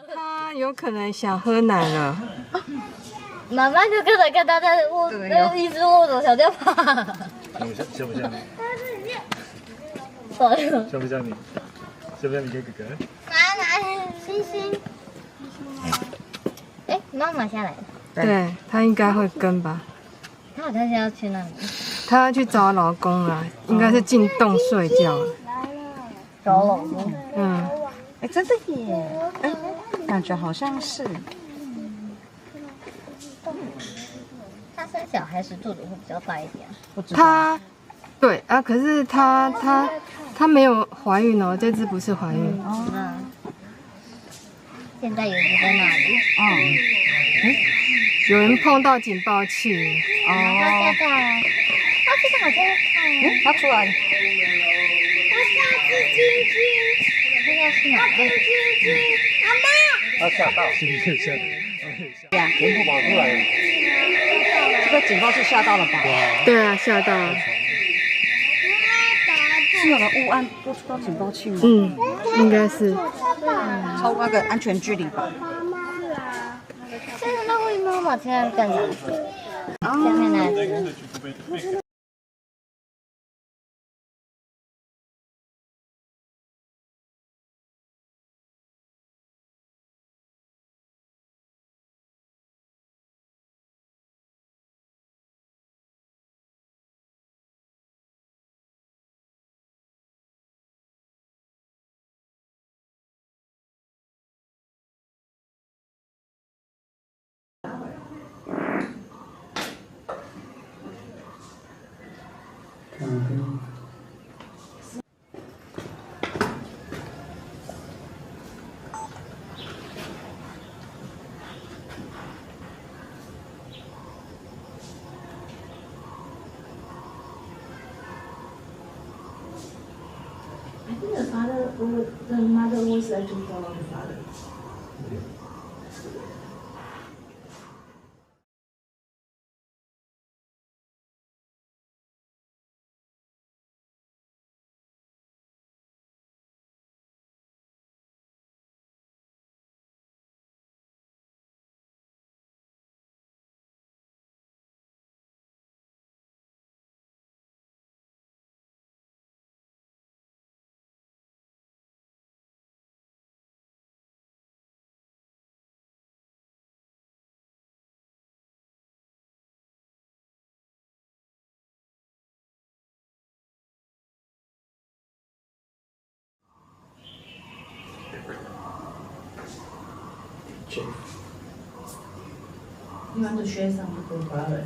他有可能想喝奶了。妈妈就刚才看他在握，一直握着小吊把。像不像你？像不像你？像不像你跟哥哥？拿星星。哎，妈妈下来了。对他应该会跟吧。他好像是要去那里。他要去找老公了，应该是进洞睡觉。找老公。嗯。哎，真的耶！哎，感觉好像是。他生小孩时肚子会比较大一点。他，对啊，可是他没有怀孕哦，这只不是怀孕。嗯。现在有一只在那里。有人碰到警报器。哦。他这个好像看。他出来了。他下次进去。他要去哪里？妈妈。他吓到，吓到。呀，全部跑出来了。这个警报器吓到了吧？对啊，吓到了。是有人误按播出到警报器吗？嗯，应该是。超过那个安全距离吧。现在那位妈妈现在干啥？下面那只。I think the father, the mother always like to follow the father. You want to share something with your brother?